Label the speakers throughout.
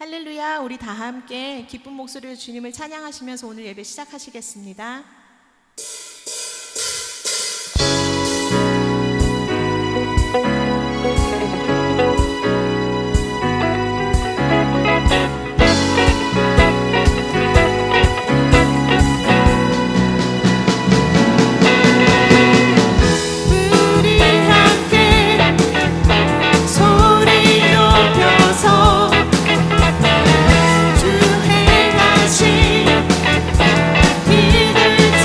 Speaker 1: 할렐루야, 우리 다 함께 기쁜 목소리로 주님을 찬양하시면서 오늘 예배 시작하시겠습니다.
Speaker 2: 주 행하신 일을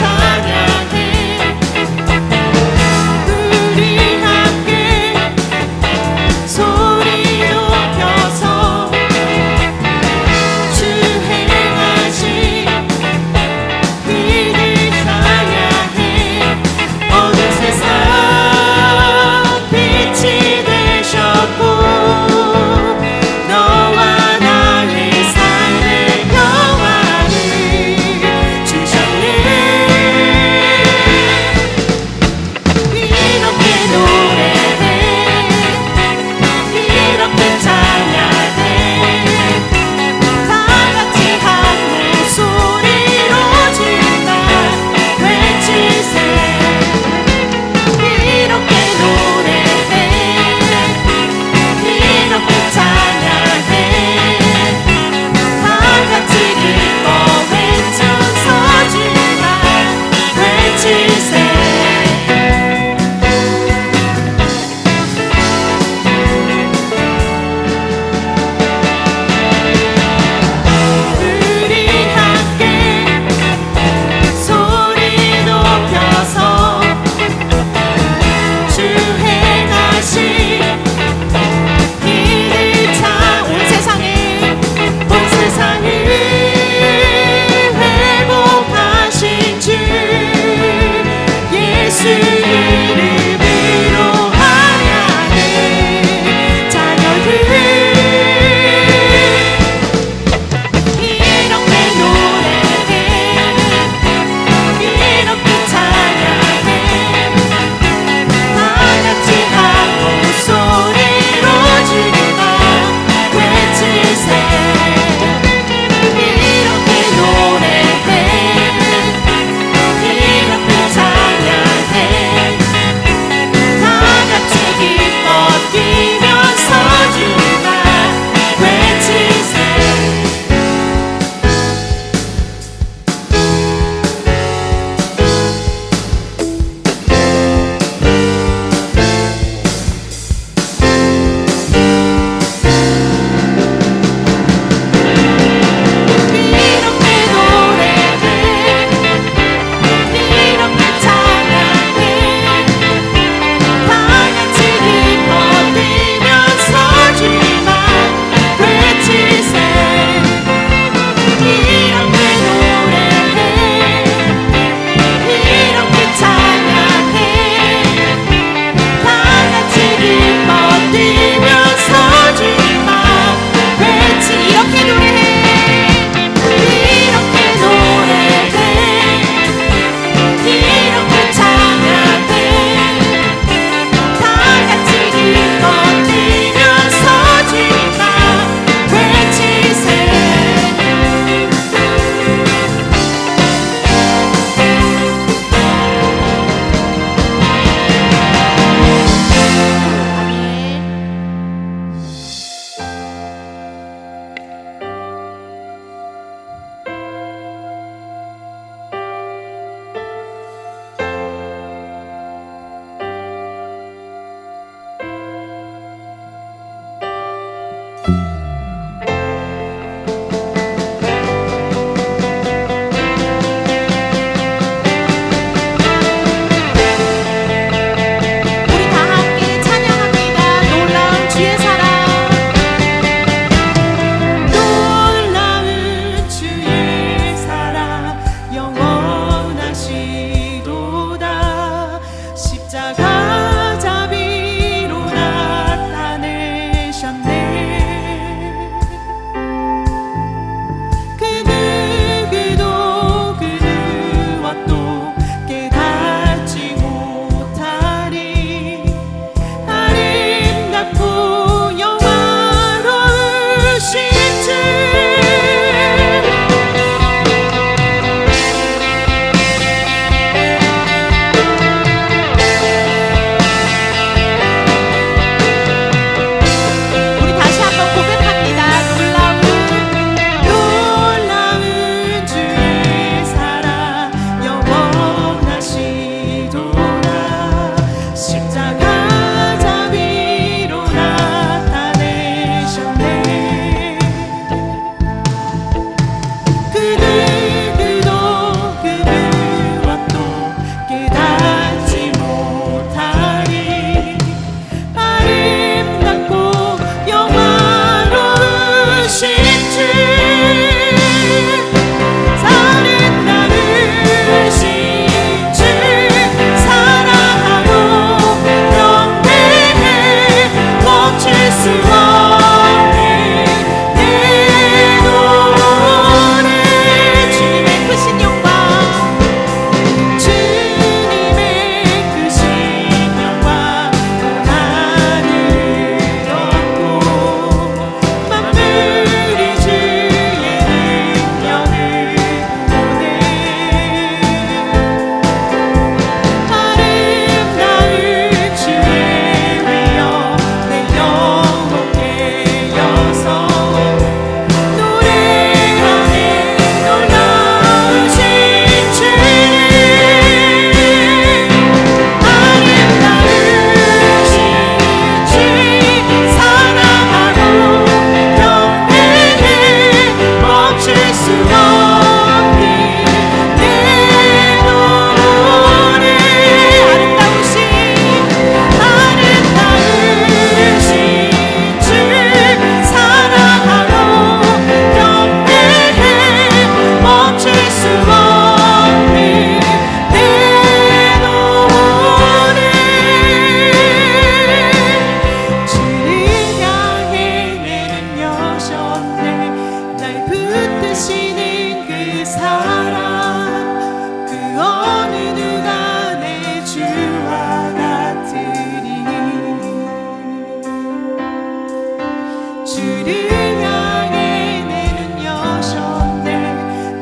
Speaker 1: 주를 향해 내 눈 여셨네.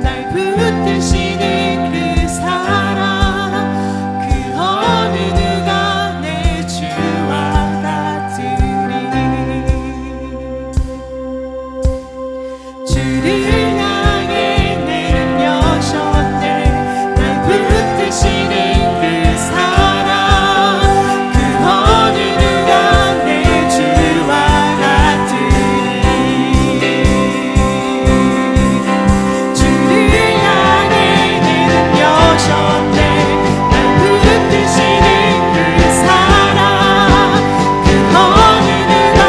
Speaker 1: 날 붙드시는 그 사랑, 그 어느 누가 내 주와 같으리. 주를 향해 내 눈 여셨네. 날 붙드시는 그 사랑, 그 어느 누가 내 주와 같으리. 주를 향해 내 눈 여셨네. 날 붙드시는 그 사랑, 그 어느 누가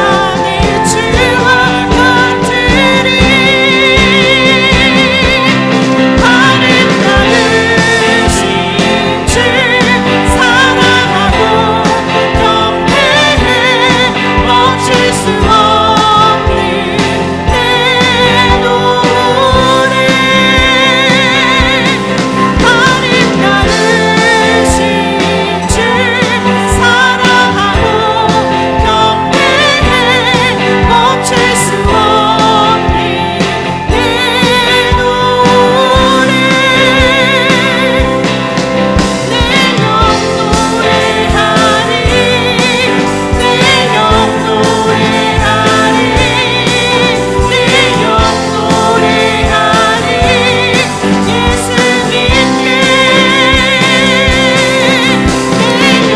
Speaker 1: 내 주와 같으리. 아름다우신 주 사랑하고 경배해. 멈출 수 없는 내 노래. 아름다우신 주 사랑하고 경배해. 멈출 수 없는 내 노래. 내 영 노래하리. 내 영 노래하리. 내 영 노래하리. 예수님께. 내 영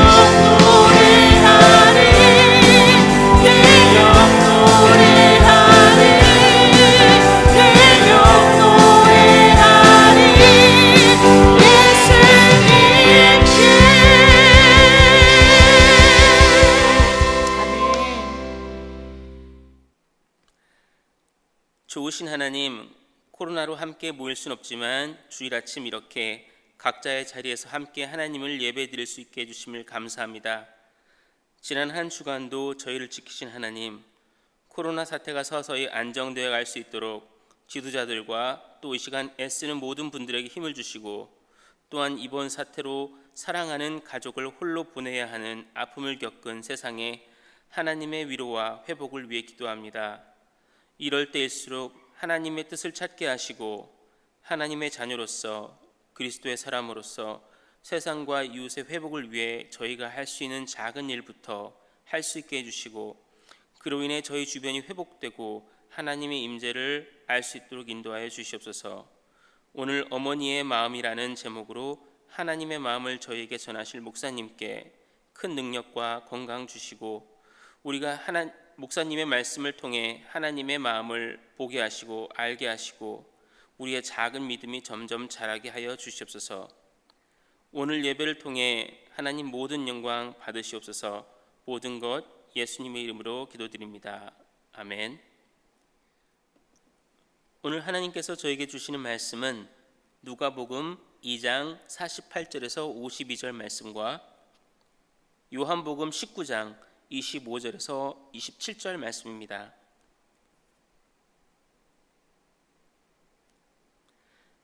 Speaker 1: 노래하리. 내 영 노래하리. 내 영 노래하리.
Speaker 2: 좋으신 하나님, 코로나로 함께 모일 순 없지만 주일 아침 이렇게 각자의 자리에서 함께 하나님을 예배드릴 수 있게 해주심을 감사합니다. 지난 한 주간도 저희를 지키신 하나님, 코로나 사태가 서서히 안정되어 갈 수 있도록 지도자들과 또 이 시간 애쓰는 모든 분들에게 힘을 주시고, 또한 이번 사태로 사랑하는 가족을 홀로 보내야 하는 아픔을 겪은 세상에 하나님의 위로와 회복을 위해 기도합니다. 이럴 때일수록 하나님의 뜻을 찾게 하시고 하나님의 자녀로서 그리스도의 사람으로서 세상과 이웃의 회복을 위해 저희가 할 수 있는 작은 일부터 할 수 있게 해주시고, 그로 인해 저희 주변이 회복되고 하나님의 임재를 알 수 있도록 인도하여 주시옵소서. 오늘 어머니의 마음이라는 제목으로 하나님의 마음을 저희에게 전하실 목사님께 큰 능력과 건강 주시고, 우리가 목사님의 말씀을 통해 하나님의 마음을 보게 하시고 알게 하시고 우리의 작은 믿음이 점점 자라게 하여 주시옵소서. 오늘 예배를 통해 하나님 모든 영광 받으시옵소서. 모든 것 예수님의 이름으로 기도드립니다. 아멘. 오늘 하나님께서 저에게 주시는 말씀은 누가복음 2장 48절에서 52절 말씀과 요한복음 19장 25절에서 27절 말씀입니다.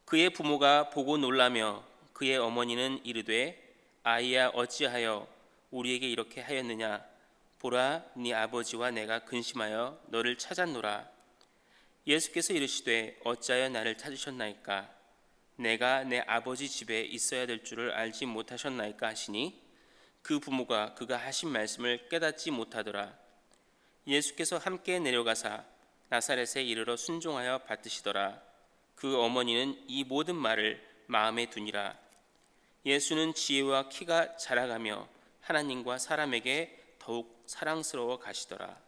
Speaker 2: 그의 부모가 보고 놀라며 그의 어머니는 이르되, 아이야 어찌하여 우리에게 이렇게 하였느냐? 보라, 네 아버지와 내가 근심하여 너를 찾았노라. 예수께서 이르시되, 어찌하여 나를 찾으셨나이까? 내가 내 아버지 집에 있어야 될 줄을 알지 못하셨나이까 하시니, 그 부모가 그가 하신 말씀을 깨닫지 못하더라. 예수께서 함께 내려가사 나사렛에 이르러 순종하여 받드시더라. 그 어머니는 이 모든 말을 마음에 두니라. 예수는 지혜와 키가 자라가며 하나님과 사람에게 더욱 사랑스러워 가시더라.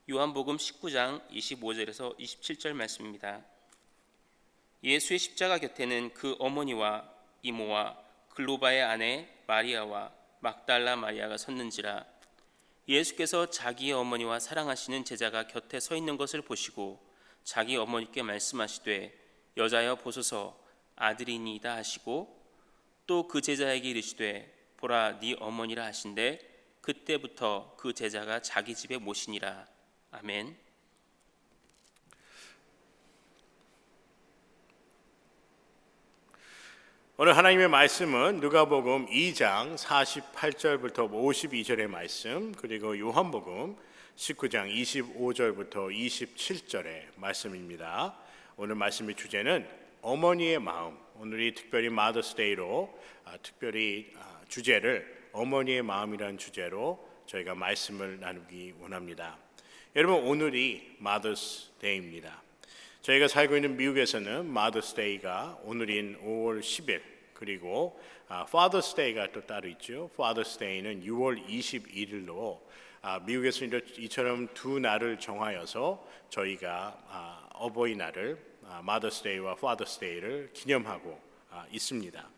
Speaker 2: 요한복음 19장 25절에서 27절 말씀입니다. 예수의 십자가 곁에는 그 어머니와 이모와 글로바의 아내 마리아와 막달라 마리아가 섰는지라. 예수께서 자기의 어머니와 사랑하시는 제자가 곁에 서 있는 것을 보시고 자기 어머니께 말씀하시되, 여자여 보소서, 아들이니이다 하시고, 또 그 제자에게 이르시되, 보라, 네 어머니라 하신대, 그때부터 그 제자가 자기 집에 모시니라. 아멘.
Speaker 3: 오늘 하나님의 말씀은 누가복음 2장 48절부터 52절의 말씀, 그리고 요한복음 19장 25절부터 27절의 말씀입니다. 오늘 말씀의 주제는 어머니의 마음. 오늘이 특별히 마더스데이로 특별히 주제를 어머니의 마음이라는 주제로 저희가 말씀을 나누기 원합니다. 여러분, 오늘이 마더스데이입니다. 저희가 살고 있는 미국에서는 마더스데이가 오늘인 5월 10일, 그리고 파더스데이가 또 따로 있죠. 파더스데이는 6월 21일로 미국에서는 이처럼 두 날을 정하여서 저희가 어버이날을 마더스데이와 파더스데이를 기념하고 있습니다.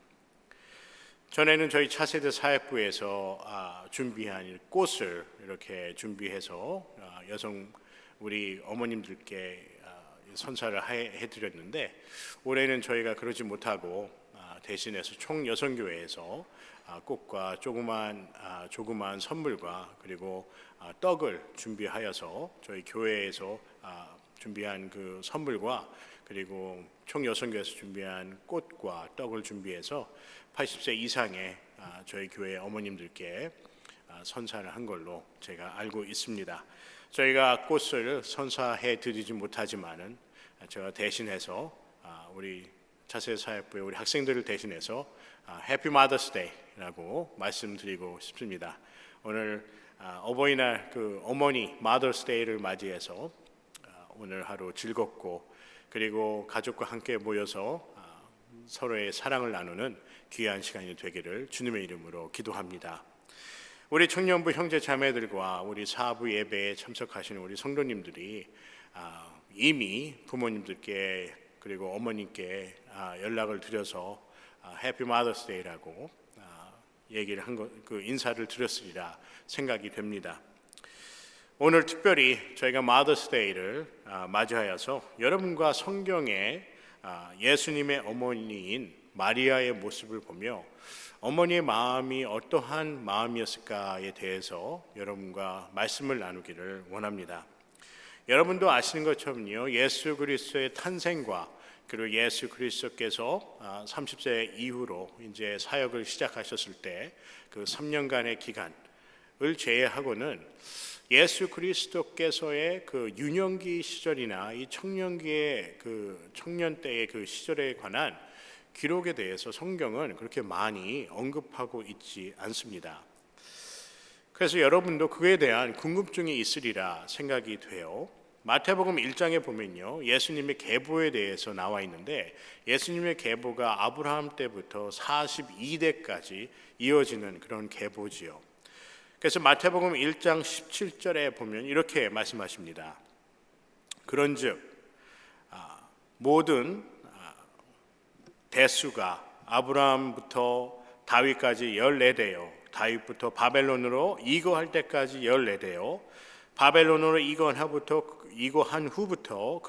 Speaker 3: 전에는 저희 차세대 사역부에서 준비한 꽃을 이렇게 준비해서 우리 어머님들께 선사를 해드렸는데, 올해는 저희가 그러지 못하고 대신해서 총여성교회에서 꽃과 조그만 선물과 그리고 떡을 준비하여서 저희 교회에서 준비한 그 선물과 그리고 총여성교회에서 준비한 꽃과 떡을 준비해서 80세 이상의 저희 교회 어머님들께 선사를 한 걸로 제가 알고 있습니다. 저희가 꽃을 선사해 드리지 못하지만은 제가 대신해서 우리 차세 사역부의 우리 학생들을 대신해서 해피 마더스데이라고 말씀드리고 싶습니다. 오늘 어버이날 그 어머니 마더스데이를 맞이해서 오늘 하루 즐겁고 그리고 가족과 함께 모여서 서로의 사랑을 나누는 귀한 시간이 되기를 주님의 이름으로 기도합니다. 우리 청년부 형제 자매들과 우리 사부 예배에 참석하시는 우리 성도님들이 이미 부모님들께 그리고 어머님께 연락을 드려서 해피 마더스데이라고 얘기를 그 인사를 드렸으리라 생각이 됩니다. 오늘 특별히 저희가 마더스데이를 맞이하여서 여러분과 성경에 예수님의 어머니인 마리아의 모습을 보며 어머니의 마음이 어떠한 마음이었을까에 대해서 여러분과 말씀을 나누기를 원합니다. 여러분도 아시는 것처럼요, 예수 그리스도의 탄생과 그리고 예수 그리스도께서 30세 이후로 이제 사역을 시작하셨을 때 그 3년간의 기간을 제외하고는 예수 그리스도께서의 그 유년기 시절이나 이 청년기의 그 청년 때의 그 시절에 관한 기록에 대해서 성경은 그렇게 많이 언급하고 있지 않습니다. 그래서 여러분도 그에 대한 궁금증이 있으리라 생각이 돼요. 마태복음 1장에 보면요, 예수님의 계보에 대해서 나와 있는데 예수님의 계보가 아브라함 때부터 42대까지 이어지는 그런 계보지요. 그래서 마태복음 1장 17절에 보면 이렇게 말씀하십니다. 그런즉 모든 대수가 아브라함부터 다윗까지 14대요, 다윗부터 바벨론으로 이거할 때까지 14대요, 바벨론으로 이거한 후부터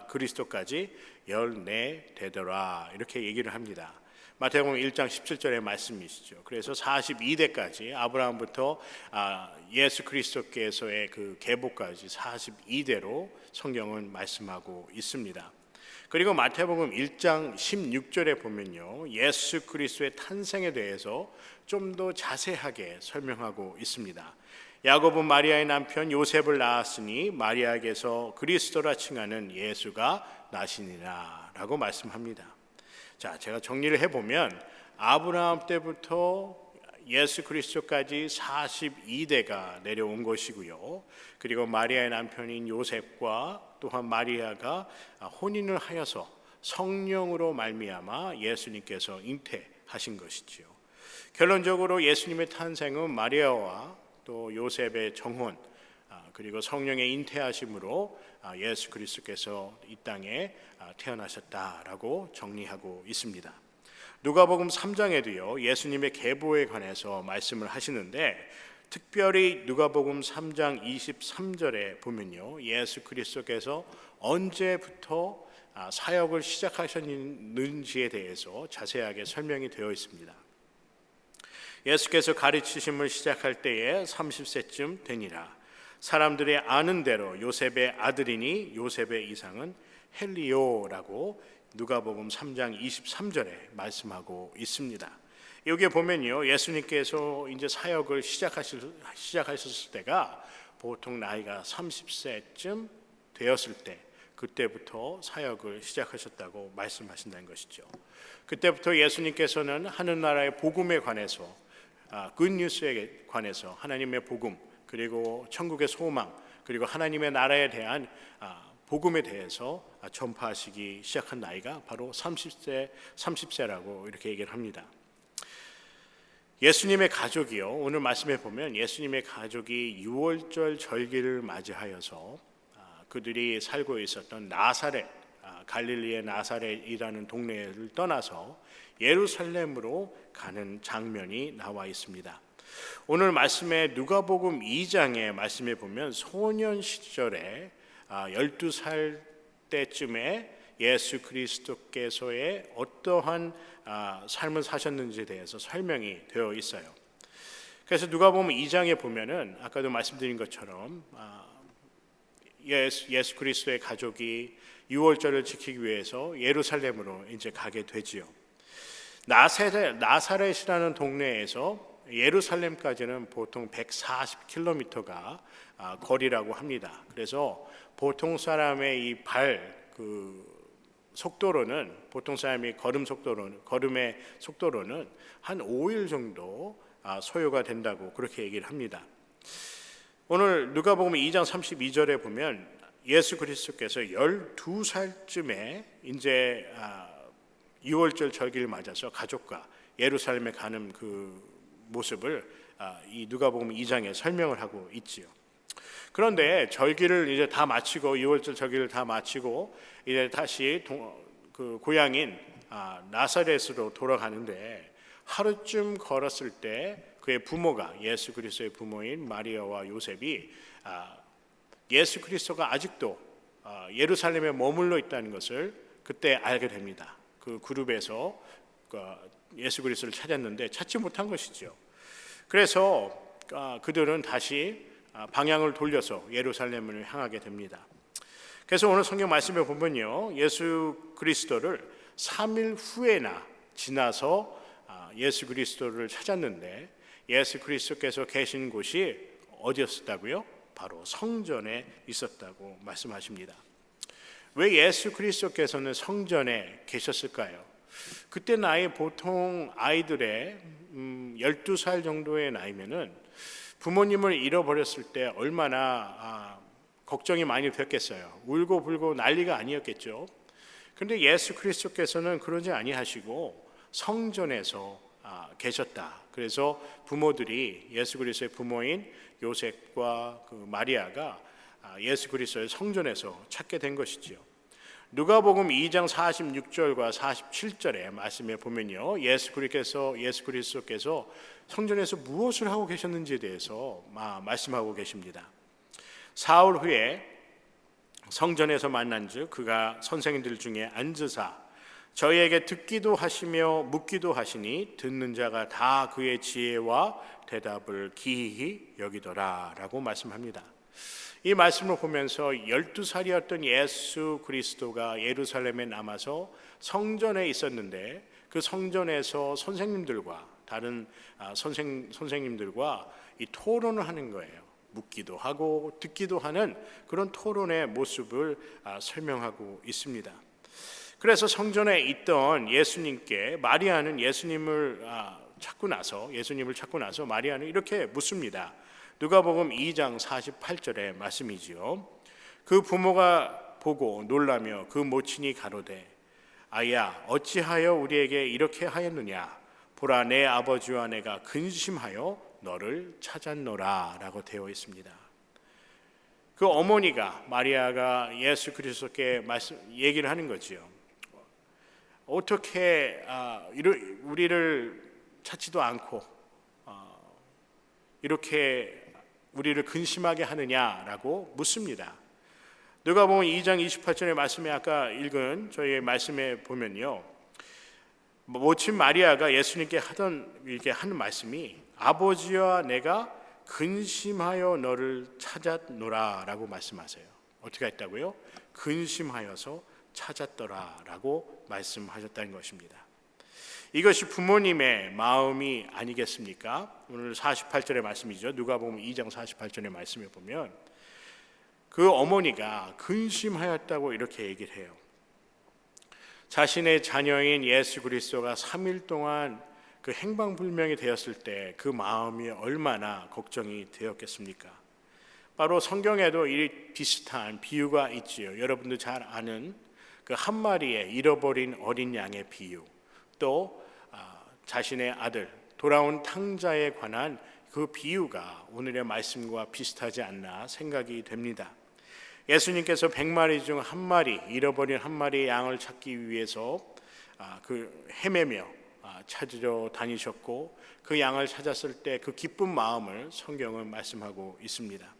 Speaker 3: 그리스도까지 14대더라, 이렇게 얘기를 합니다. 마태복음 1장 17절의 말씀이시죠. 그래서 42대까지 아브라함부터 예수 그리스도께서의 그 계보까지 42대로 성경은 말씀하고 있습니다. 그리고 마태복음 1장 16절에 보면요, 예수 그리스도의 탄생에 대해서 좀 더 자세하게 설명하고 있습니다. 야곱은 마리아의 남편 요셉을 낳았으니 마리아에게서 그리스도라 칭하는 예수가 나시니라 라고 말씀합니다. 자, 제가 정리를 해보면 아브라함 때부터 예수 그리스도까지 42대가 내려온 것이고요. 그리고 마리아의 남편인 요셉과 또한 마리아가 혼인을 하여서 성령으로 말미암아 예수님께서 잉태하신 것이지요. 결론적으로 예수님의 탄생은 마리아와 또 요셉의 정혼 그리고 성령의 잉태하심으로 예수 그리스도께서 이 땅에 태어나셨다라고 정리하고 있습니다. 누가복음 3장에도요, 예수님의 계보에 관해서 말씀을 하시는데 특별히 누가복음 3장 23절에 보면요, 예수 그리스도께서 언제부터 사역을 시작하셨는지에 대해서 자세하게 설명이 되어 있습니다. 예수께서 가르치심을 시작할 때에 30세쯤 되니라. 사람들이 아는 대로 요셉의 아들이니 요셉의 이상은 헬리오라고 누가복음 3장 23절에 말씀하고 있습니다. 여기에 보면요, 예수님께서 이제 사역을 시작하셨을 때가 보통 나이가 30세쯤 되었을 때, 그때부터 사역을 시작하셨다고 말씀하신다는 것이죠. 그때부터 예수님께서는 하늘나라의 복음에 관해서, 굿뉴스에 관해서 하나님의 복음, 그리고 천국의 소망, 그리고 하나님의 나라에 대한 복음에 대해서 전파하시기 시작한 나이가 바로 30세라고 이렇게 얘기를 합니다. 예수님의 가족이요, 오늘 말씀에 보면 예수님의 가족이 유월절 절기를 맞이하여서 그들이 살고 있었던 나사렛, 갈릴리의 나사렛이라는 동네를 떠나서 예루살렘으로 가는 장면이 나와 있습니다. 오늘 말씀에 누가복음 2장의 말씀에 보면 소년 시절에 12살 때쯤에 예수 그리스도께서의 어떠한 삶을 사셨는지에 대해서 설명이 되어 있어요. 그래서 누가복음 2장에 보면은 아까도 말씀드린 것처럼 예수 그리스도의 가족이 유월절을 지키기 위해서 예루살렘으로 이제 가게 되지요. 나사렛이라는 동네에서 예루살렘까지는 보통 140km가 거리라고 합니다. 그래서 보통 사람의 이 속도로는, 보통 사람이 걸음의 속도로는 한 5일 정도 소요가 된다고 그렇게 얘기를 합니다. 오늘 누가복음 2장 32절에 보면 예수 그리스도께서 12살쯤에 이제 유월절 절기를 맞아서 가족과 예루살렘에 가는 그 모습을 이 누가복음 2장에 설명을 하고 있지요. 그런데 절기를 이제 다 마치고, 유월절 절기를 다 마치고 이제 다시 그 고향인 나사렛으로 돌아가는데, 하루쯤 걸었을 때 그의 부모가, 예수 그리스도의 부모인 마리아와 요셉이 예수 그리스도가 아직도 예루살렘에 머물러 있다는 것을 그때 알게 됩니다. 그 그룹에서 예수 그리스도를 찾았는데 찾지 못한 것이죠. 그래서 그들은 다시 방향을 돌려서 예루살렘을 향하게 됩니다. 그래서 오늘 성경 말씀에 보면요, 예수 그리스도를 3일 후에나 지나서 예수 그리스도를 찾았는데, 예수 그리스도께서 계신 곳이 어디였다고요? 바로 성전에 있었다고 말씀하십니다. 왜 예수 그리스도께서는 성전에 계셨을까요? 그때 나이, 보통 아이들의 12살 정도의 나이면은 부모님을 잃어버렸을 때 얼마나 걱정이 많이 됐겠어요. 울고 불고 난리가 아니었겠죠. 그런데 예수 그리스도께서는 그러지 아니하시고 성전에서 계셨다. 그래서 부모들이, 예수 그리스도의 부모인 요셉과 그 마리아가 예수 그리스도의 성전에서 찾게 된 것이지요. 누가복음 2장 46절과 47절의 말씀에 보면요, 예수 그리스도께서 성전에서 무엇을 하고 계셨는지에 대해서 말씀하고 계십니다. 사흘 후에 성전에서 만난즉 그가 선생님들 중에 앉으사 저희에게 듣기도 하시며 묻기도 하시니 듣는 자가 다 그의 지혜와 대답을 기이히 여기더라라고 말씀합니다. 이 말씀을 보면서 12살이었던 예수 그리스도가 예루살렘에 남아서 성전에 있었는데, 그 성전에서 선생님들과 다른 선생님들과 이 토론을 하는 거예요. 묻기도 하고 듣기도 하는 그런 토론의 모습을 설명하고 있습니다. 그래서 성전에 있던 예수님께 마리아는 예수님을 찾고 나서 마리아는 이렇게 묻습니다. 누가복음 2장 48절의 말씀이지요. 그 부모가 보고 놀라며 그 모친이 가로되 아야 어찌하여 우리에게 이렇게 하였느냐, 보라 내 아버지와 내가 근심하여 너를 찾았노라 라고 되어 있습니다. 그 어머니가, 마리아가 예수 그리스도께 얘기를 하는 거지요. 어떻게 우리를 찾지도 않고 이렇게 우리를 근심하게 하느냐라고 묻습니다. 누가복음 2장 28절의 말씀에 아까 읽은 저희의 말씀에 보면요, 모친 마리아가 예수님께 이렇게 하는 말씀이 아버지와 내가 근심하여 너를 찾았노라라고 말씀하세요. 어떻게 했다고요? 근심하여서 찾았더라라고 말씀하셨다는 것입니다. 이것이 부모님의 마음이 아니겠습니까? 오늘 48절의 말씀이죠. 누가복음 2장 48절의 말씀에 보면 그 어머니가 근심하였다고 이렇게 얘기를 해요. 자신의 자녀인 예수 그리스도가 3일 동안 그 행방불명이 되었을 때 그 마음이 얼마나 걱정이 되었겠습니까? 바로 성경에도 이 비슷한 비유가 있지요. 여러분도 잘 아는 그 한 마리의 잃어버린 어린 양의 비유, 또 자신의 아들 돌아온 탕자에 관한 그 비유가 오늘의 말씀과 비슷하지 않나 생각이 됩니다. 예수님께서 100마리 중 한 마리, 잃어버린 한 마리의 양을 찾기 위해서 그 헤매며 찾으러 다니셨고, 그 양을 찾았을 때 그 기쁜 마음을 성경은 말씀하고 있습니다.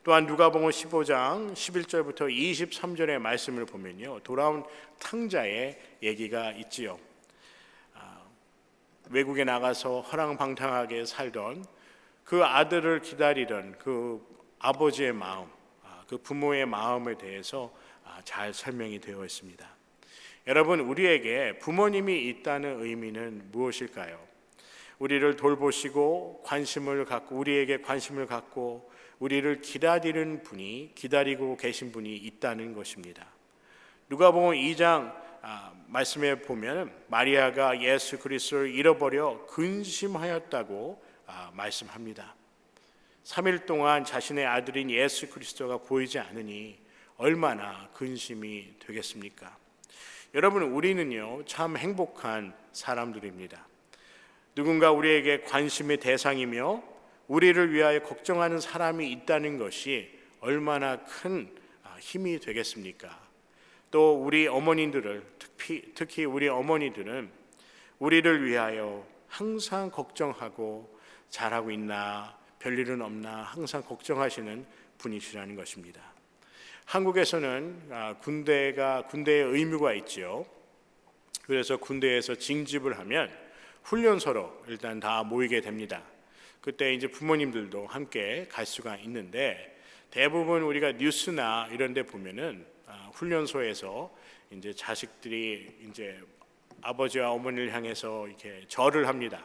Speaker 3: 또한 누가복음 15장 11절부터 23절의 말씀을 보면요, 돌아온 탕자의 얘기가 있지요. 외국에 나가서 허랑방탕하게 살던 그 아들을 기다리던 그 아버지의 마음, 그 부모의 마음에 대해서 잘 설명이 되어 있습니다. 여러분, 우리에게 부모님이 있다는 의미는 무엇일까요? 우리를 돌보시고 우리에게 관심을 갖고 우리를 기다리는 분이, 기다리고 계신 분이 있다는 것입니다. 누가복음 2장 말씀에 보면 마리아가 예수 그리스도를 잃어버려 근심하였다고 말씀합니다. 3일 동안 자신의 아들인 예수 그리스도가 보이지 않으니 얼마나 근심이 되겠습니까? 여러분, 우리는요 참 행복한 사람들입니다. 누군가 우리에게 관심의 대상이며 우리를 위하여 걱정하는 사람이 있다는 것이 얼마나 큰 힘이 되겠습니까? 또 우리 어머니들을, 특히 우리 어머니들은 우리를 위하여 항상 걱정하고 잘하고 있나, 별일은 없나 항상 걱정하시는 분이시라는 것입니다. 한국에서는 군대의 의무가 있지요. 그래서 군대에서 징집을 하면 훈련소로 일단 다 모이게 됩니다. 그때 이제 부모님들도 함께 갈 수가 있는데, 대부분 우리가 뉴스나 이런 데 보면은 훈련소에서 이제 자식들이 이제 아버지와 어머니를 향해서 이렇게 절을 합니다.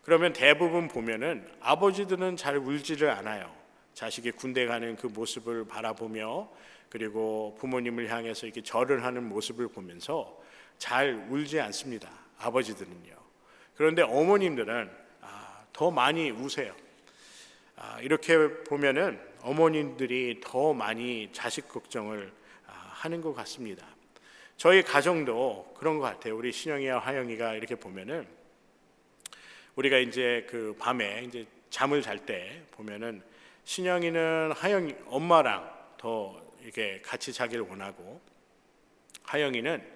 Speaker 3: 그러면 대부분 보면은 아버지들은 잘 울지를 않아요. 자식이 군대 가는 그 모습을 바라보며, 그리고 부모님을 향해서 이렇게 절을 하는 모습을 보면서 잘 울지 않습니다. 아버지들은요. 그런데 어머님들은 더 많이 우세요. 이렇게 보면은 어머님들이 더 많이 자식 걱정을 하는 것 같습니다. 저희 가정도 그런 것 같아요. 우리 신영이와 화영이가 이렇게 보면은, 우리가 이제 그 밤에 이제 잠을 잘 때 보면은 신영이는 화영이 엄마랑 더 이렇게 같이 자기를 원하고, 화영이는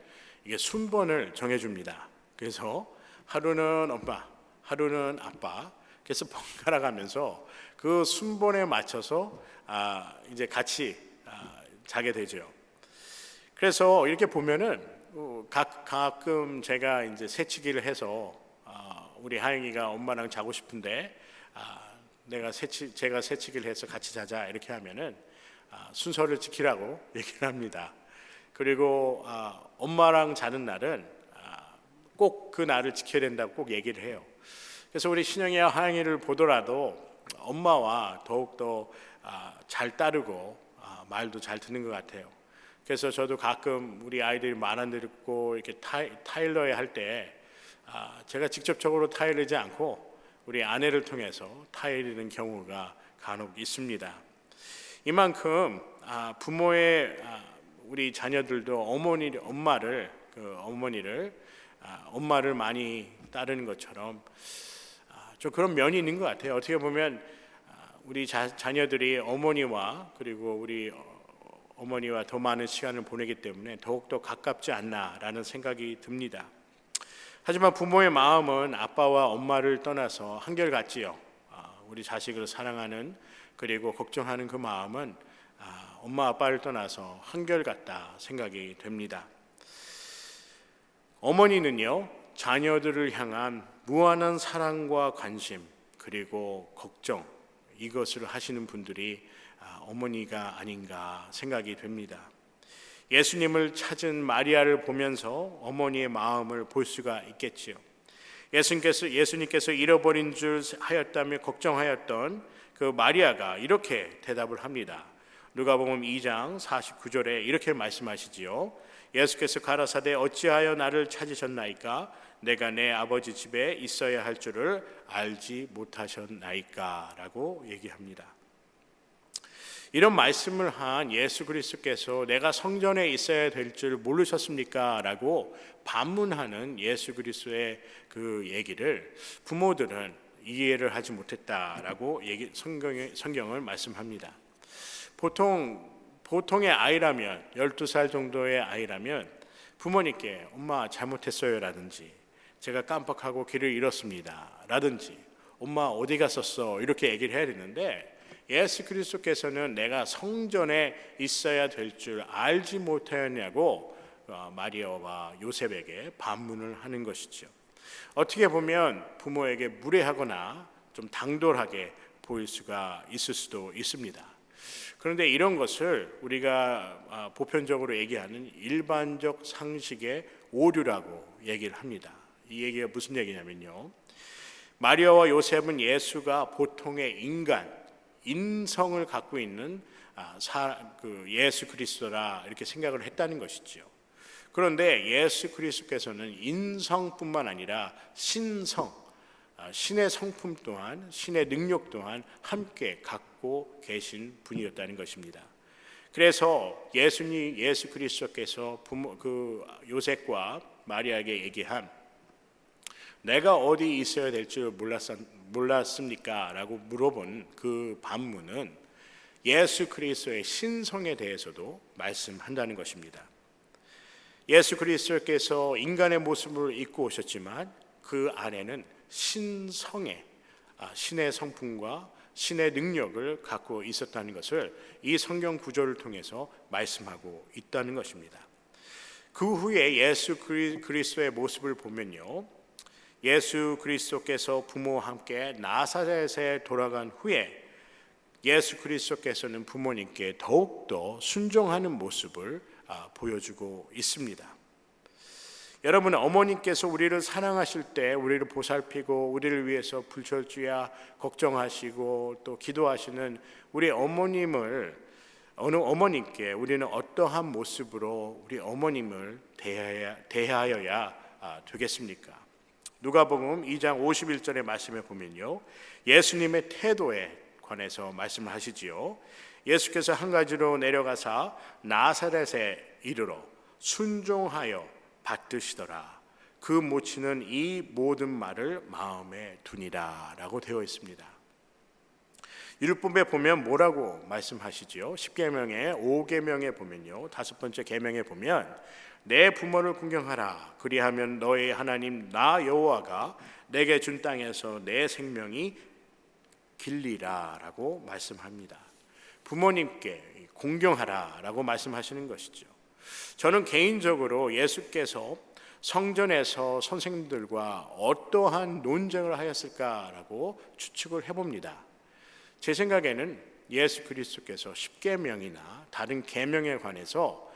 Speaker 3: 이게 순번을 정해줍니다. 그래서 하루는 엄마, 하루는 아빠, 그래서 번갈아 가면서 그 순번에 맞춰서 이제 같이 자게 되죠. 그래서 이렇게 보면은 가끔 제가 이제 새치기를 해서 우리 하영이가 엄마랑 자고 싶은데 제가 새치기를 해서 같이 자자 이렇게 하면은 순서를 지키라고 얘기를 합니다. 그리고 엄마랑 자는 날은 꼭 그 날을 지켜야 된다고 꼭 얘기를 해요. 그래서 우리 신영이와 하영이를 보더라도 엄마와 더욱더 잘 따르고 말도 잘 듣는 것 같아요. 그래서 저도 가끔 우리 아이들이 말 안 듣고 이렇게 타일러야 할 때 제가 직접적으로 타일르지 않고 우리 아내를 통해서 타일르는 경우가 간혹 있습니다. 이만큼 부모의 우리 자녀들도 엄마를 많이 따르는 것처럼 좀 그런 면이 있는 것 같아요. 어떻게 보면 우리 자녀들이 어머니와, 그리고 우리 어머니와 더 많은 시간을 보내기 때문에 더욱더 가깝지 않나라는 생각이 듭니다. 하지만 부모의 마음은 아빠와 엄마를 떠나서 한결같지요. 우리 자식을 사랑하는, 그리고 걱정하는 그 마음은 엄마 아빠를 떠나서 한결같다 생각이 됩니다. 어머니는요, 자녀들을 향한 무한한 사랑과 관심, 그리고 걱정, 이것을 하시는 분들이 어머니가 아닌가 생각이 됩니다. 예수님을 찾은 마리아를 보면서 어머니의 마음을 볼 수가 있겠지요. 예수님께서 잃어버린 줄 하였다며 걱정하였던 그 마리아가 이렇게 대답을 합니다. 누가복음 2장 49절에 이렇게 말씀하시지요. 예수께서 가라사대 어찌하여 나를 찾으셨나이까? 내가 내 아버지 집에 있어야 할 줄을 알지 못하셨나이까? 라고 얘기합니다. 이런 말씀을 한 예수 그리스도께서 내가 성전에 있어야 될 줄 모르셨습니까? 라고 반문하는 예수 그리스도의 그 얘기를 부모들은 이해를 하지 못했다라고 성경을 말씀합니다. 보통의 아이라면 12살 정도의 아이라면 부모님께 엄마 잘못했어요 라든지 제가 깜빡하고 길을 잃었습니다 라든지 엄마 어디 갔었어 이렇게 얘기를 해야 되는데 예수 그리스도께서는 내가 성전에 있어야 될 줄 알지 못하였냐고 마리아와 요셉에게 반문을 하는 것이죠. 어떻게 보면 부모에게 무례하거나 좀 당돌하게 보일 수가 있을 수도 있습니다. 그런데 이런 것을 우리가 보편적으로 얘기하는 일반적 상식의 오류라고 얘기를 합니다. 이 얘기가 무슨 얘기냐면요. 마리아와 요셉은 예수가 보통의 인성을 갖고 있는 예수 그리스도라 이렇게 생각을 했다는 것이죠. 그런데 예수 그리스도께서는 인성뿐만 아니라 신성, 신의 성품 또한 신의 능력 또한 함께 갖고 계신 분이었다는 것입니다. 그래서 예수 그리스도께서 요셉과 마리아에게 얘기한 내가 어디 있어야 될 줄 몰랐습니까? 라고 물어본 그 반문은 예수 그리스도의 신성에 대해서도 말씀한다는 것입니다. 예수 그리스도께서 인간의 모습을 입고 오셨지만 그 안에는 신성의 신의 성품과 신의 능력을 갖고 있었다는 것을 이 성경 구절을 통해서 말씀하고 있다는 것입니다. 그 후에 예수 그리스도의 모습을 보면요. 예수 그리스도께서 부모와 함께 나사렛에 돌아간 후에 예수 그리스도께서는 부모님께 더욱더 순종하는 모습을 보여주고 있습니다. 여러분, 어머님께서 우리를 사랑하실 때 우리를 보살피고 우리를 위해서 불철주야 걱정하시고 또 기도하시는 우리 어머님을 어느 어머님께 우리는 어떠한 모습으로 우리 어머님을 대하여야 되겠습니까? 누가복음 2장 51절의 말씀에 보면요. 예수님의 태도에 관해서 말씀을 하시지요. 예수께서 한 가지로 내려가사 나사렛에 이르러 순종하여 받드시더라. 그 모친은 이 모든 말을 마음에 두니라 라고 되어 있습니다. 율법에 보면 뭐라고 말씀하시지요? 10계명의 5계명에 보면요. 5번째 계명에 보면 내 부모를 공경하라. 그리하면 너의 하나님 나 여호와가 내게 준 땅에서 내 생명이 길리라 라고 말씀합니다. 부모님께 공경하라 라고 말씀하시는 것이죠. 저는 개인적으로 예수께서 성전에서 선생님들과 어떠한 논쟁을 하였을까라고 추측을 해봅니다. 제 생각에는 예수 그리스도께서 10계명이나 다른 계명에 관해서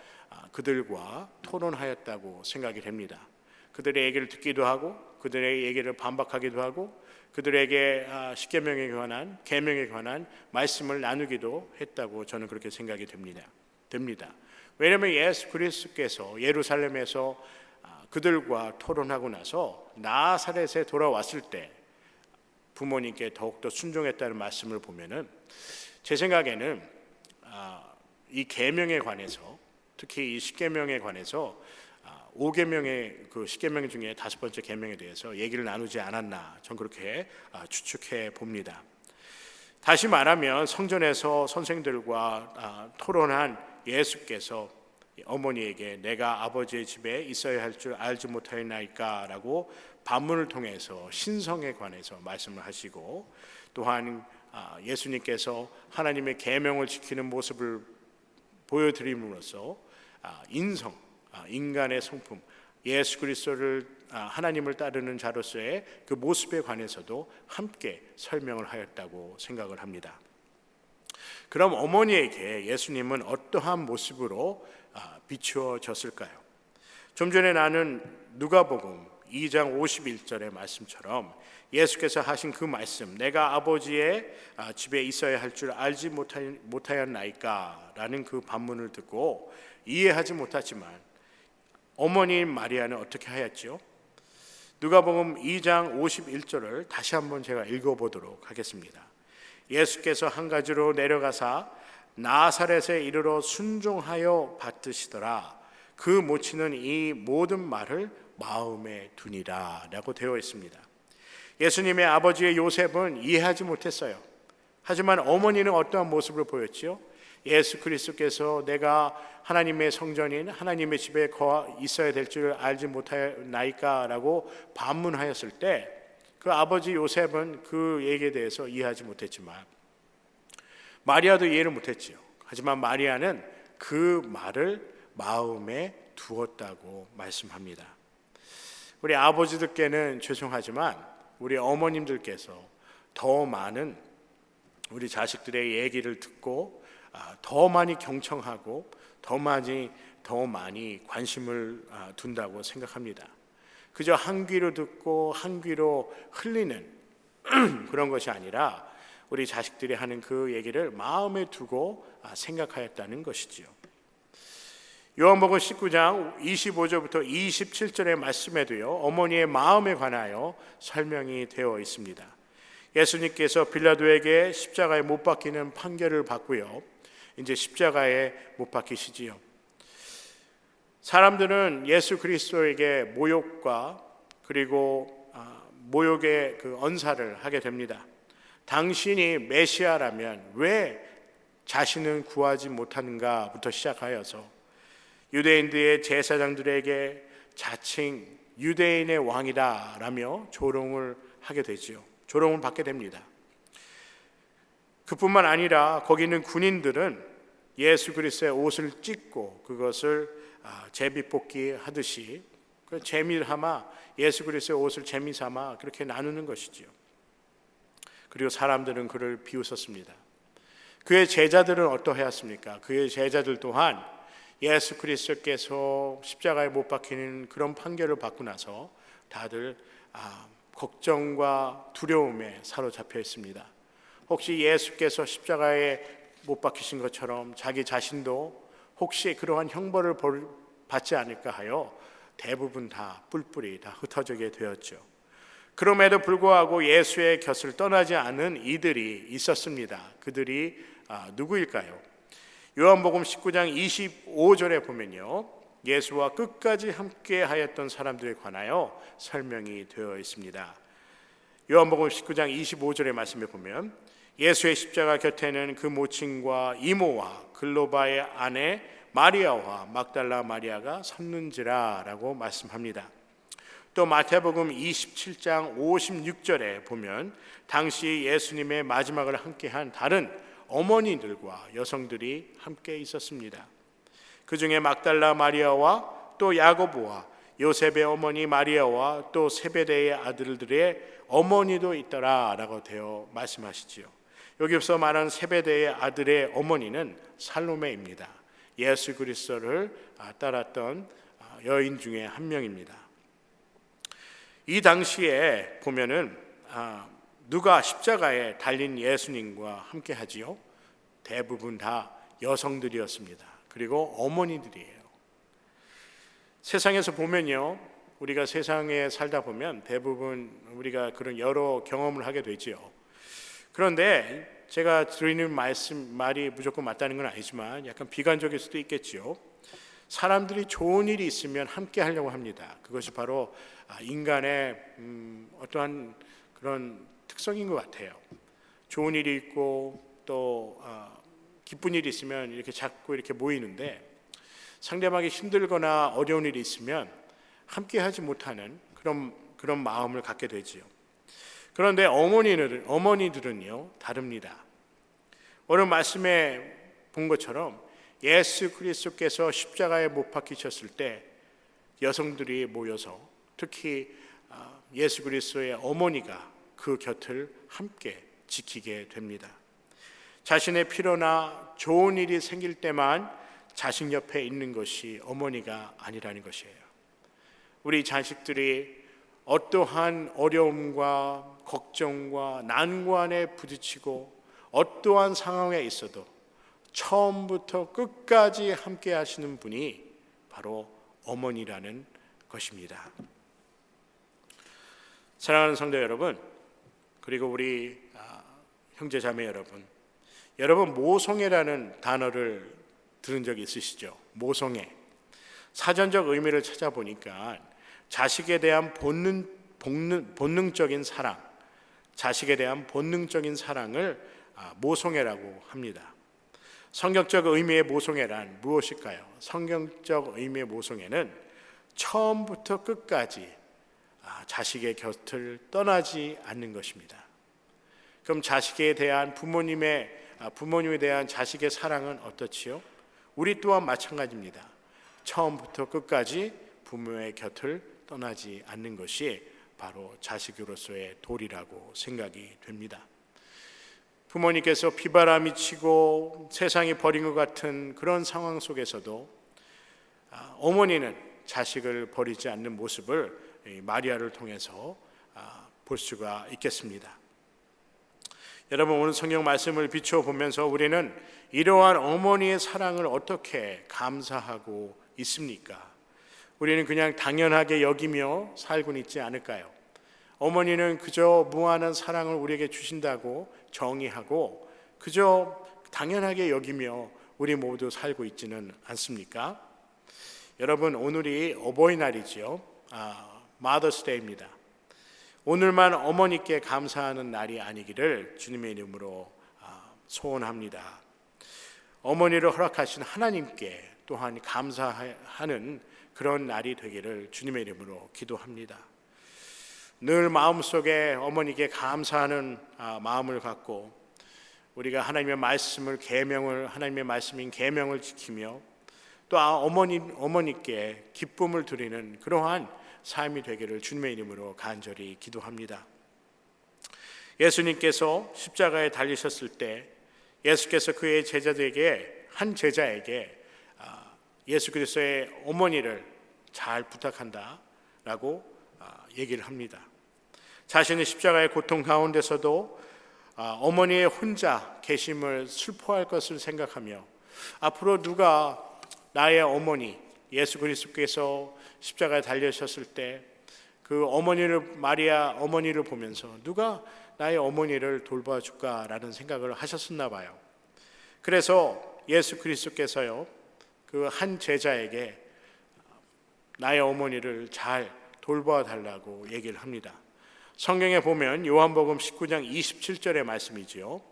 Speaker 3: 그들과 토론하였다고 생각이 됩니다. 그들의 얘기를 듣기도 하고 그들의 얘기를 반박하기도 하고 그들에게 10계명에 관한 계명에 관한 말씀을 나누기도 했다고 저는 그렇게 생각이 됩니다. 왜냐하면 예수 그리스도께서 예루살렘에서 그들과 토론하고 나서 나사렛에 돌아왔을 때 부모님께 더욱더 순종했다는 말씀을 보면은 제 생각에는 이 계명에 관해서 특히 이 10계명에 관해서 5계명의 그 10계명 중에 5번째 계명에 대해서 얘기를 나누지 않았나 전 그렇게 추측해 봅니다. 다시 말하면 성전에서 선생들과 토론한 예수께서 어머니에게 내가 아버지의 집에 있어야 할 줄 알지 못하였나이까 라고 반문을 통해서 신성에 관해서 말씀을 하시고 또한 예수님께서 하나님의 계명을 지키는 모습을 보여드림으로써 인간의 성품 예수 그리스도를 하나님을 따르는 자로서의 그 모습에 관해서도 함께 설명을 하였다고 생각을 합니다. 그럼 어머니에게 예수님은 어떠한 모습으로 비추어졌을까요? 좀 전에 나는 누가복음 2장 51절의 말씀처럼 예수께서 하신 그 말씀, 내가 아버지의 집에 있어야 할 줄 알지 못하였나이까 라는 그 반문을 듣고 이해하지 못하지만 어머니인 마리아는 어떻게 하였죠? 누가복음 2장 51절을 다시 한번 제가 읽어보도록 하겠습니다. 예수께서 한 가지로 내려가사 나사렛에 이르러 순종하여 받드시더라. 그 모친은 이 모든 말을 마음에 두니라 라고 되어 있습니다. 예수님의 아버지의 요셉은 이해하지 못했어요. 하지만 어머니는 어떠한 모습을 보였지요? 예수 그리스도께서 내가 하나님의 성전인 하나님의 집에 있어야 될 줄 알지 못하나이까 라고 반문하였을 때 그 아버지 요셉은 그 얘기에 대해서 이해하지 못했지만 마리아도 이해를 못했지요. 하지만 마리아는 그 말을 마음에 두었다고 말씀합니다. 우리 아버지들께는 죄송하지만 우리 어머님들께서 더 많은 우리 자식들의 얘기를 듣고 더 많이 경청하고 더 많이 관심을 둔다고 생각합니다. 그저 한 귀로 듣고 한 귀로 흘리는 그런 것이 아니라 우리 자식들이 하는 그 얘기를 마음에 두고 생각하였다는 것이지요. 요한복음 19장 25절부터 27절의 말씀에도요, 어머니의 마음에 관하여 설명이 되어 있습니다. 예수님께서 빌라도에게 십자가에 못 박히는 판결을 받고요, 이제 십자가에 못 박히시지요. 사람들은 예수 그리스도에게 모욕과 그리고 모욕의 그 언사를 하게 됩니다. 당신이 메시아라면 왜 자신은 구하지 못하는가부터 시작하여서 유대인들의 제사장들에게 자칭 유대인의 왕이다라며 조롱을 하게 되지요. 조롱을 받게 됩니다. 그뿐만 아니라 거기 있는 군인들은 예수 그리스도의 옷을 찢고 그것을 제비뽑기 하듯이 재미삼아 예수 그리스도의 옷을 재미삼아 그렇게 나누는 것이지요. 그리고 사람들은 그를 비웃었습니다. 그의 제자들은 어떠하였습니까? 그의 제자들 또한 예수 그리스도께서 십자가에 못 박히는 그런 판결을 받고 나서 다들 걱정과 두려움에 사로잡혀 있습니다. 혹시 예수께서 십자가에 못 박히신 것처럼 자기 자신도 혹시 그러한 형벌을 받지 않을까 하여 대부분 다 뿔뿔이 다 흩어지게 되었죠. 그럼에도 불구하고 예수의 곁을 떠나지 않은 이들이 있었습니다. 그들이 누구일까요? 요한복음 19장 25절에 보면요, 예수와 끝까지 함께 하였던 사람들에 관하여 설명이 되어 있습니다. 요한복음 19장 25절의 말씀에 보면 예수의 십자가 곁에는 그 모친과 이모와 글로바의 아내 마리아와 막달라 마리아가 섰는지라 라고 말씀합니다. 또 마태복음 27장 56절에 보면 당시 예수님의 마지막을 함께한 다른 어머니들과 여성들이 함께 있었습니다. 그 중에 막달라 마리아와 또 야고보와 요셉의 어머니 마리아와 또 세베대의 아들들의 어머니도 있더라라고 되어 말씀하시지요. 여기서 말한 세베대의 아들의 어머니는 살로메입니다. 예수 그리스도를 따랐던 여인 중에 한 명입니다. 이 당시에 보면은 누가 십자가에 달린 예수님과 함께 하지요? 대부분 다 여성들이었습니다. 그리고 어머니들이에요. 세상에서 보면요, 우리가 세상에 살다 보면 대부분 우리가 그런 여러 경험을 하게 되지요. 그런데 제가 드리는 말이 무조건 맞다는 건 아니지만 약간 비관적일 수도 있겠지요. 사람들이 좋은 일이 있으면 함께 하려고 합니다. 그것이 바로 인간의 어떠한 그런 특성인 것 같아요. 좋은 일이 있고 또 기쁜 일이 있으면 이렇게 자꾸 이렇게 모이는데 상대방이 힘들거나 어려운 일이 있으면 함께 하지 못하는 그런 마음을 갖게 되지요. 그런데 어머니들은요 다릅니다. 오늘 말씀에 본 것처럼 예수 그리스도께서 십자가에 못 박히셨을 때 여성들이 모여서 특히 예수 그리스도의 어머니가 그 곁을 함께 지키게 됩니다. 자신의 필요나 좋은 일이 생길 때만 자식 옆에 있는 것이 어머니가 아니라는 것이에요. 우리 자식들이 어떠한 어려움과 걱정과 난관에 부딪히고 어떠한 상황에 있어도 처음부터 끝까지 함께 하시는 분이 바로 어머니라는 것입니다. 사랑하는 성도 여러분, 그리고 우리 형제 자매 여러분, 모성애라는 단어를 들은 적이 있으시죠? 모성애. 사전적 의미를 찾아보니까 자식에 대한 본능적인 사랑, 자식에 대한 본능적인 사랑을 모성애라고 합니다. 성경적 의미의 모성애란 무엇일까요? 성경적 의미의 모성애는 처음부터 끝까지 자식의 곁을 떠나지 않는 것입니다. 그럼 자식에 대한 부모님에 대한 자식의 사랑은 어떻지요? 우리 또한 마찬가지입니다. 처음부터 끝까지 부모의 곁을 떠나지 않는 것이 바로 자식으로서의 도리라고 생각이 됩니다. 부모님께서 비바람이 치고 세상이 버린 것 같은 그런 상황 속에서도 어머니는 자식을 버리지 않는 모습을 마리아를 통해서 볼 수가 있겠습니다. 여러분, 오늘 성경 말씀을 비춰보면서 우리는 이러한 어머니의 사랑을 어떻게 감사하고 있습니까? 우리는 그냥 당연하게 여기며 살고 있지 않을까요? 어머니는 그저 무한한 사랑을 우리에게 주신다고 정의하고 그저 당연하게 여기며 우리 모두 살고 있지는 않습니까? 여러분, 오늘이 어버이날이지요. Mother's Day입니다. 오늘만 어머니께 감사하는 날이 아니기를 주님의 이름으로 소원합니다. 어머니를 허락하신 하나님께 또한 감사하는 그런 날이 되기를 주님의 이름으로 기도합니다. 늘 마음속에 어머니께 감사하는 마음을 갖고 우리가 하나님의 말씀인 계명을 지키며 또 어머니께 기쁨을 드리는 그러한 삶이 되기를 주님의 이름으로 간절히 기도합니다. 예수님께서 십자가에 달리셨을 때 예수께서 그의 한 제자에게 예수 그리스도의 어머니를 잘 부탁한다라고 얘기를 합니다. 자신의 십자가의 고통 가운데서도 어머니의 혼자 계심을 슬퍼할 것을 생각하며 앞으로 누가 나의 어머니 예수 그리스도께서 십자가에 달리셨을 때 그 마리아 어머니를 보면서 누가 나의 어머니를 돌봐줄까라는 생각을 하셨었나 봐요. 그래서 예수 그리스도께서요 그 한 제자에게 나의 어머니를 잘 돌봐달라고 얘기를 합니다. 성경에 보면 요한복음 19장 27절의 말씀이지요.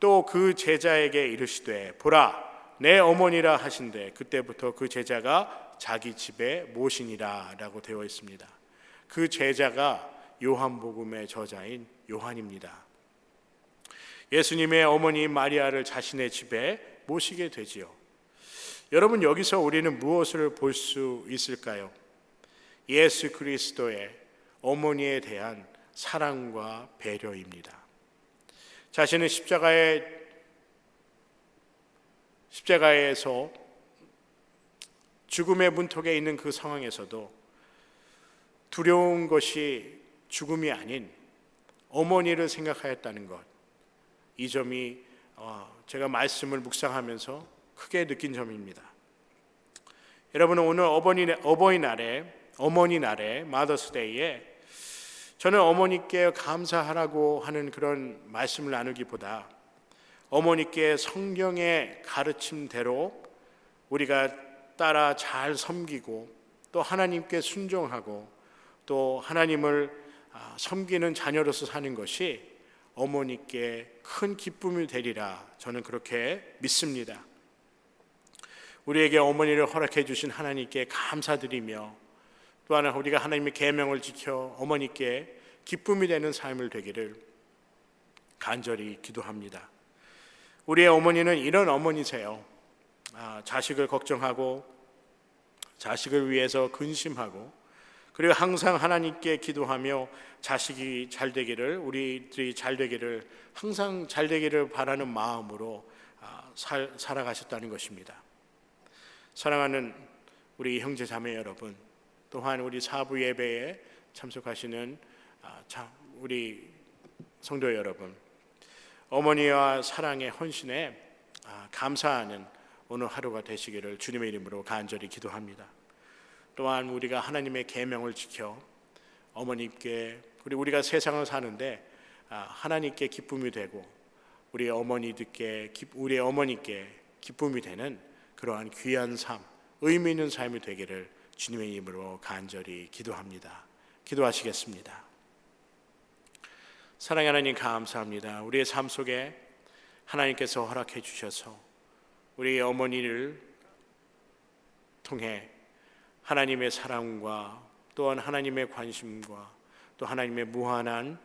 Speaker 3: 또 그 제자에게 이르시되 보라 내 어머니라 하신대 그때부터 그 제자가 자기 집에 모시니라 라고 되어 있습니다. 그 제자가 요한복음의 저자인 요한입니다. 예수님의 어머니 마리아를 자신의 집에 모시게 되지요. 여러분, 여기서 우리는 무엇을 볼 수 있을까요? 예수 그리스도의 어머니에 대한 사랑과 배려입니다. 자신은 십자가에서 죽음의 문턱에 있는 그 상황에서도 두려운 것이 죽음이 아닌 어머니를 생각하였다는 것, 이 점이 제가 말씀을 묵상하면서 크게 느낀 점입니다. 여러분, 오늘 어버이날에 Mother's Day에 저는 어머니께 감사하라고 하는 그런 말씀을 나누기보다 어머니께 성경의 가르침대로 우리가 따라 잘 섬기고 또 하나님께 순종하고 또 하나님을 섬기는 자녀로서 사는 것이 어머니께 큰 기쁨이 되리라 저는 그렇게 믿습니다. 우리에게 어머니를 허락해 주신 하나님께 감사드리며 또한 우리가 하나님의 계명을 지켜 어머니께 기쁨이 되는 삶을 되기를 간절히 기도합니다. 우리의 어머니는 이런 어머니세요. 자식을 걱정하고 자식을 위해서 근심하고 그리고 항상 하나님께 기도하며 자식이 잘 되기를, 우리들이 잘 되기를, 항상 잘 되기를 바라는 마음으로 살아가셨다는 것입니다. 사랑하는 우리 형제 자매 여러분, 또한 우리 사부 예배에 참석하시는 우리 성도 여러분, 어머니와 사랑의 헌신에 감사하는 오늘 하루가 되시기를 주님의 이름으로 간절히 기도합니다. 또한 우리가 하나님의 계명을 지켜 어머니께, 그리고 우리가 세상을 사는데 하나님께 기쁨이 되고 우리 어머니께 기쁨이 되는 그러한 귀한 삶, 의미 있는 삶이 되기를 주님의 이름으로 간절히 기도합니다. 기도하시겠습니다. 사랑하는 하나님, 감사합니다. 우리의 삶 속에 하나님께서 허락해 주셔서 우리 어머니를 통해 하나님의 사랑과 또한 하나님의 관심과 또 하나님의 무한한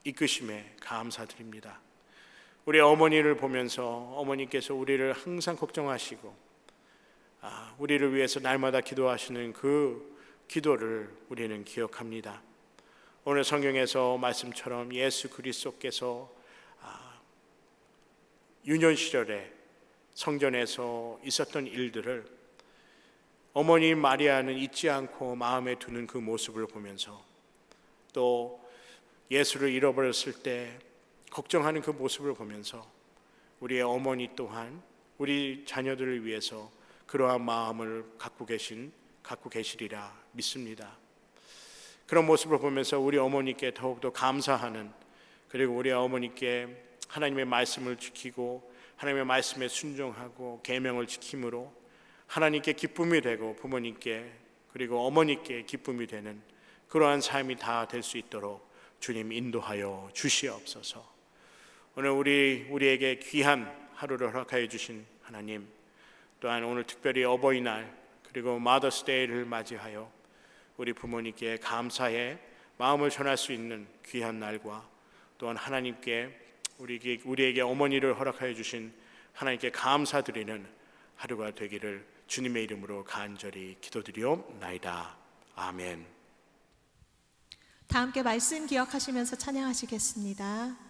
Speaker 3: 이끄심에 감사드립니다. 우리 어머니를 보면서 어머니께서 우리를 항상 걱정하시고 우리를 위해서 날마다 기도하시는 그 기도를 우리는 기억합니다. 오늘 성경에서 말씀처럼 예수 그리스도께서 유년 시절에 성전에서 있었던 일들을 어머니 마리아는 잊지 않고 마음에 두는 그 모습을 보면서, 또 예수를 잃어버렸을 때 걱정하는 그 모습을 보면서 우리의 어머니 또한 우리 자녀들을 위해서 그러한 마음을 갖고 계시리라 믿습니다. 그런 모습을 보면서 우리 어머니께 더욱더 감사하는, 그리고 우리 어머니께 하나님의 말씀을 지키고 하나님의 말씀에 순종하고 계명을 지킴으로 하나님께 기쁨이 되고 부모님께 그리고 어머니께 기쁨이 되는 그러한 삶이 다 될 수 있도록 주님 인도하여 주시옵소서. 오늘 우리에게 귀한 하루를 허락하여 주신 하나님, 또한 오늘 특별히 어버이날 그리고 마더스데이를 맞이하여 우리 부모님께 감사의 마음을 전할 수 있는 귀한 날과, 또한 하나님께 우리에게 어머니를 허락하여 주신 하나님께 감사드리는 하루가 되기를 주님의 이름으로 간절히 기도드리옵나이다. 아멘.
Speaker 1: 다 함께 말씀 기억하시면서 찬양하시겠습니다.